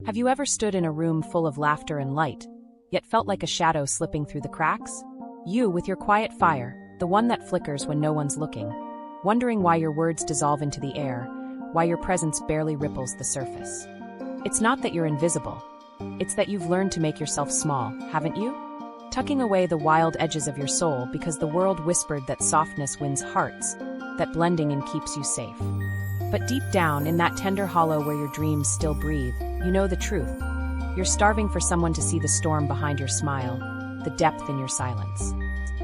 Have you ever stood in a room full of laughter and light, yet felt like a shadow slipping through the cracks? You with your quiet fire, the one that flickers when no one's looking, wondering why your words dissolve into the air, why your presence barely ripples the surface. It's not that you're invisible. It's that you've learned to make yourself small, haven't you? Tucking away the wild edges of your soul because the world whispered that softness wins hearts, that blending in keeps you safe. But deep down, in that tender hollow where your dreams still breathe, you know the truth. You're starving for someone to see the storm behind your smile, the depth in your silence.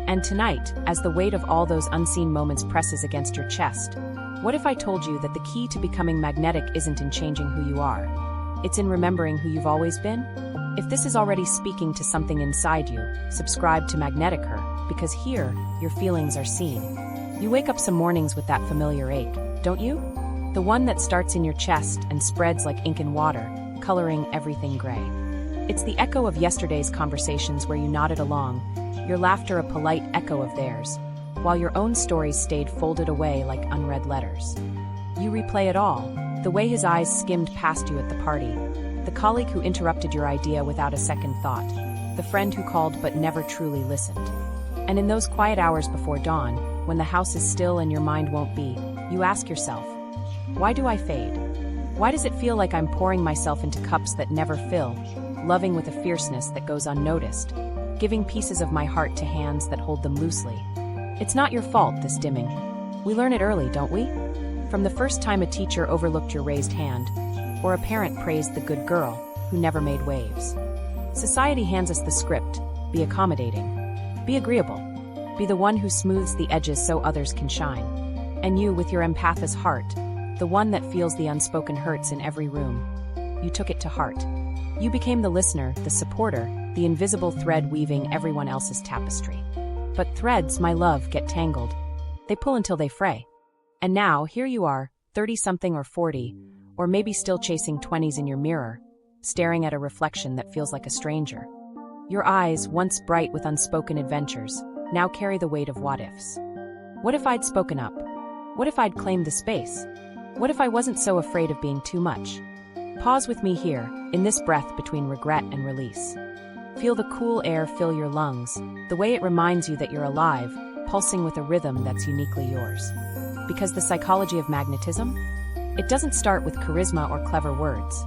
And tonight, as the weight of all those unseen moments presses against your chest, what if I told you that the key to becoming magnetic isn't in changing who you are? It's in remembering who you've always been? If this is already speaking to something inside you, subscribe to Magnetic Her, because here, your feelings are seen. You wake up some mornings with that familiar ache, don't you? The one that starts in your chest and spreads like ink in water, coloring everything gray. It's the echo of yesterday's conversations where you nodded along, your laughter a polite echo of theirs, while your own stories stayed folded away like unread letters. You replay it all, the way his eyes skimmed past you at the party, the colleague who interrupted your idea without a second thought, the friend who called but never truly listened. And in those quiet hours before dawn, when the house is still and your mind won't be, you ask yourself, why do I fade? Why does it feel like I'm pouring myself into cups that never fill, loving with a fierceness that goes unnoticed, giving pieces of my heart to hands that hold them loosely? It's not your fault, this dimming. We learn it early, don't we? From the first time a teacher overlooked your raised hand, or a parent praised the good girl who never made waves. Society hands us the script: be accommodating, be agreeable, be the one who smooths the edges so others can shine. And you, with your empath's heart, the one that feels the unspoken hurts in every room, you took it to heart. You became the listener, the supporter, the invisible thread weaving everyone else's tapestry. But threads, my love, get tangled. They pull until they fray. And now, here you are, 30-something or 40, or maybe still chasing 20s in your mirror, staring at a reflection that feels like a stranger. Your eyes, once bright with unspoken adventures, now carry the weight of what-ifs. What if I'd spoken up? What if I'd claimed the space? What if I wasn't so afraid of being too much? Pause with me here, in this breath between regret and release. Feel the cool air fill your lungs, the way it reminds you that you're alive, pulsing with a rhythm that's uniquely yours. Because the psychology of magnetism? It doesn't start with charisma or clever words.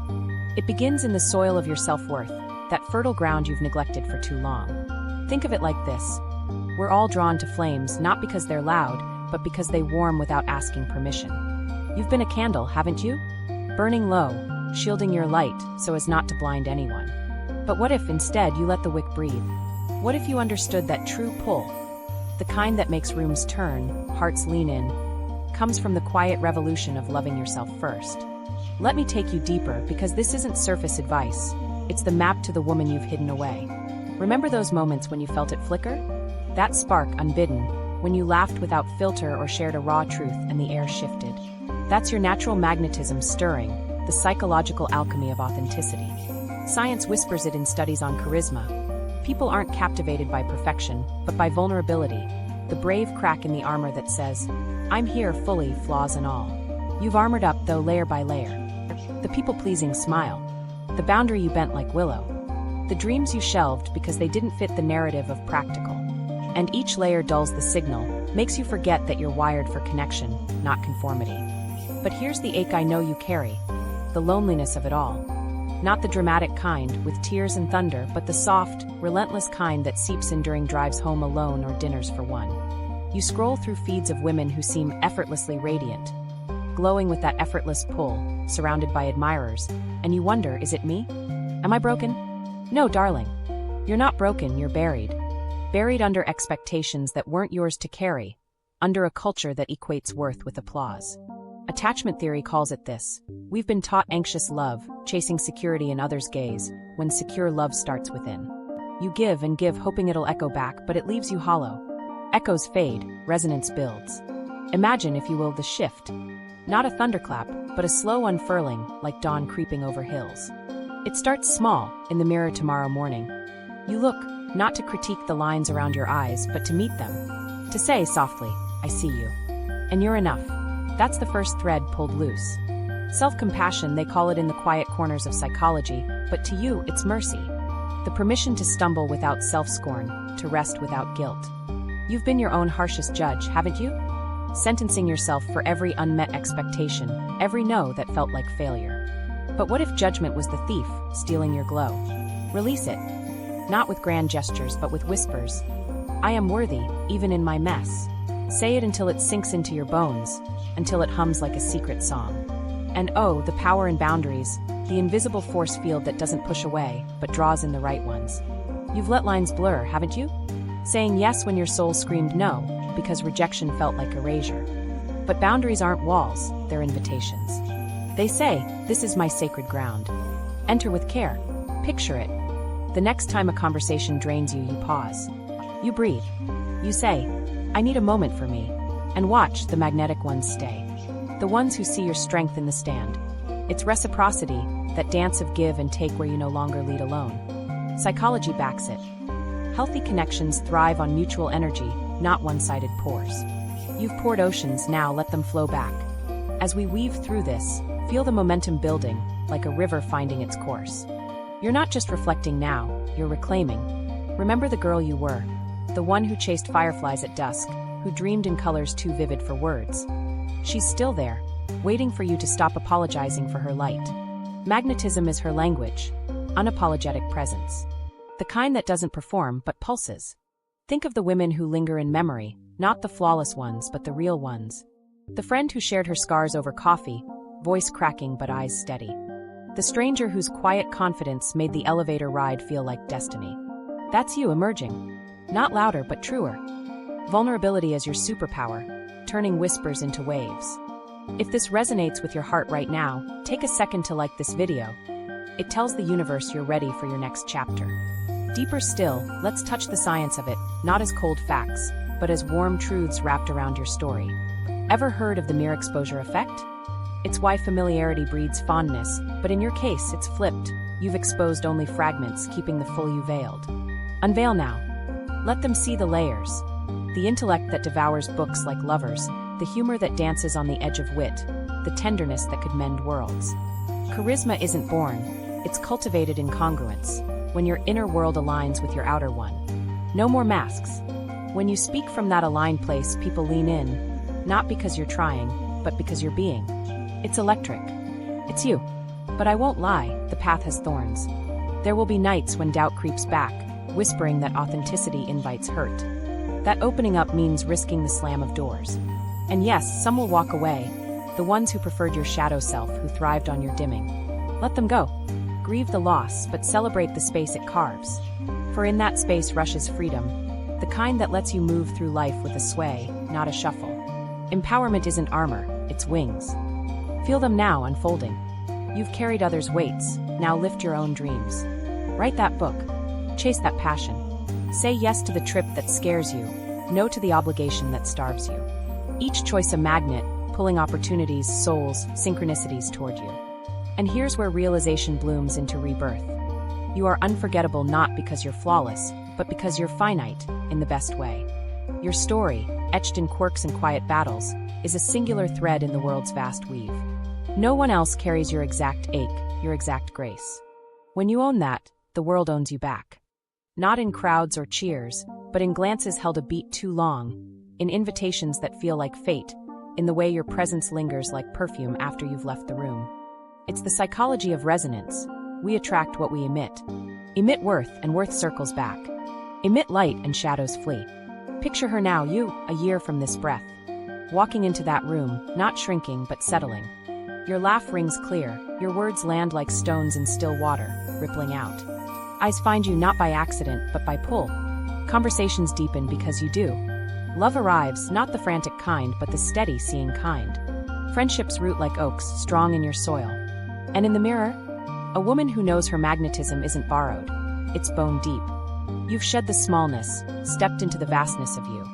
It begins in the soil of your self-worth, that fertile ground you've neglected for too long. Think of it like this. We're all drawn to flames, not because they're loud, but because they warm without asking permission. You've been a candle, haven't you? Burning low, shielding your light so as not to blind anyone. But what if instead you let the wick breathe? What if you understood that true pull, the kind that makes rooms turn, hearts lean in, comes from the quiet revolution of loving yourself first? Let me take you deeper, because this isn't surface advice. It's the map to the woman you've hidden away. Remember those moments when you felt it flicker? That spark unbidden, when you laughed without filter or shared a raw truth and the air shifted. That's your natural magnetism stirring, the psychological alchemy of authenticity. Science whispers it in studies on charisma. People aren't captivated by perfection, but by vulnerability, the brave crack in the armor that says, I'm here fully, flaws and all. You've armored up, though, layer by layer. The people-pleasing smile, the boundary you bent like willow, the dreams you shelved because they didn't fit the narrative of practical. And each layer dulls the signal, makes you forget that you're wired for connection, not conformity. But here's the ache I know you carry, the loneliness of it all. Not the dramatic kind, with tears and thunder, but the soft, relentless kind that seeps in during drives home alone or dinners for one. You scroll through feeds of women who seem effortlessly radiant, glowing with that effortless pull, surrounded by admirers, and you wonder, is it me? Am I broken? No, darling. You're not broken, you're buried. Buried under expectations that weren't yours to carry, under a culture that equates worth with applause. Attachment theory calls it this. We've been taught anxious love, chasing security in others' gaze, when secure love starts within. You give and give, hoping it'll echo back, but it leaves you hollow. Echoes fade, resonance builds. Imagine, if you will, the shift. Not a thunderclap, but a slow unfurling, like dawn creeping over hills. It starts small, in the mirror tomorrow morning. You look, not to critique the lines around your eyes, but to meet them. To say softly, I see you. And you're enough. That's the first thread pulled loose. Self-compassion, they call it in the quiet corners of psychology, but to you, it's mercy. The permission to stumble without self-scorn, to rest without guilt. You've been your own harshest judge, haven't you? Sentencing yourself for every unmet expectation, every no that felt like failure. But what if judgment was the thief, stealing your glow? Release it. Not with grand gestures, but with whispers. I am worthy, even in my mess. Say it until it sinks into your bones, until it hums like a secret song. And oh, the power in boundaries, the invisible force field that doesn't push away, but draws in the right ones. You've let lines blur, haven't you? Saying yes when your soul screamed no, because rejection felt like erasure. But boundaries aren't walls, they're invitations. They say, this is my sacred ground. Enter with care. Picture it. The next time a conversation drains you, you pause. You breathe. You say, I need a moment for me. And watch the magnetic ones stay. The ones who see your strength in the stand. It's reciprocity, that dance of give and take where you no longer lead alone. Psychology backs it. Healthy connections thrive on mutual energy, not one-sided pours. You've poured oceans, now let them flow back. As we weave through this, feel the momentum building, like a river finding its course. You're not just reflecting now, you're reclaiming. Remember the girl you were, the one who chased fireflies at dusk, who dreamed in colors too vivid for words. She's still there, waiting for you to stop apologizing for her light. Magnetism is her language, unapologetic presence. The kind that doesn't perform but pulses. Think of the women who linger in memory, not the flawless ones but the real ones. The friend who shared her scars over coffee, voice cracking but eyes steady. The stranger whose quiet confidence made the elevator ride feel like destiny. That's you emerging. Not louder but truer. Vulnerability as your superpower, turning whispers into waves. If this resonates with your heart right now, take a second to like this video. It tells the universe you're ready for your next chapter. Deeper still, let's touch the science of it, not as cold facts, but as warm truths wrapped around your story. Ever heard of the mere exposure effect? It's why familiarity breeds fondness, but in your case, it's flipped. You've exposed only fragments, keeping the full you veiled. Unveil now. Let them see the layers. The intellect that devours books like lovers, the humor that dances on the edge of wit, the tenderness that could mend worlds. Charisma isn't born, it's cultivated in congruence, when your inner world aligns with your outer one. No more masks. When you speak from that aligned place, people lean in, not because you're trying, but because you're being. It's electric. It's you. But I won't lie, the path has thorns. There will be nights when doubt creeps back, whispering that authenticity invites hurt. That opening up means risking the slam of doors. And yes, some will walk away, the ones who preferred your shadow self, who thrived on your dimming. Let them go. Grieve the loss, but celebrate the space it carves. For in that space rushes freedom, the kind that lets you move through life with a sway, not a shuffle. Empowerment isn't armor, it's wings. Feel them now unfolding. You've carried others' weights, now lift your own dreams. Write that book. Chase that passion. Say yes to the trip that scares you, no to the obligation that starves you. Each choice a magnet, pulling opportunities, souls, synchronicities toward you. And here's where realization blooms into rebirth. You are unforgettable not because you're flawless, but because you're finite, in the best way. Your story, etched in quirks and quiet battles, is a singular thread in the world's vast weave. No one else carries your exact ache, your exact grace. When you own that, the world owns you back. Not in crowds or cheers, but in glances held a beat too long, in invitations that feel like fate, in the way your presence lingers like perfume after you've left the room. It's the psychology of resonance. We attract what we emit. Emit worth, and worth circles back. Emit light, and shadows flee. Picture her now, you, a year from this breath. Walking into that room, not shrinking but settling. Your laugh rings clear, your words land like stones in still water, rippling out. Eyes find you not by accident, but by pull. Conversations deepen because you do. Love arrives, not the frantic kind, but the steady, seeing kind. Friendships root like oaks, strong in your soil. And in the mirror, a woman who knows her magnetism isn't borrowed. It's bone deep. You've shed the smallness, stepped into the vastness of you.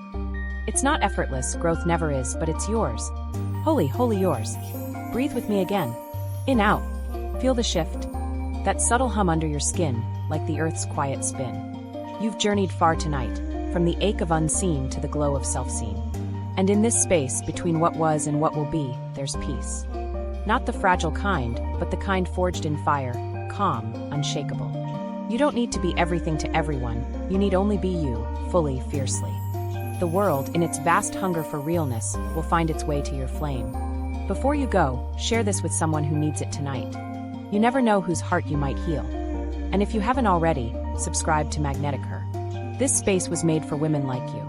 It's not effortless, growth never is, but it's yours. Wholly, wholly yours. Breathe with me again. In, out. Feel the shift. That subtle hum under your skin, like the earth's quiet spin. You've journeyed far tonight, from the ache of unseen to the glow of self-seen. And in this space, between what was and what will be, there's peace. Not the fragile kind, but the kind forged in fire, calm, unshakable. You don't need to be everything to everyone, you need only be you, fully, fiercely. The world, in its vast hunger for realness, will find its way to your flame. Before you go, share this with someone who needs it tonight. You never know whose heart you might heal. And if you haven't already, subscribe to Magnetic Her. This space was made for women like you.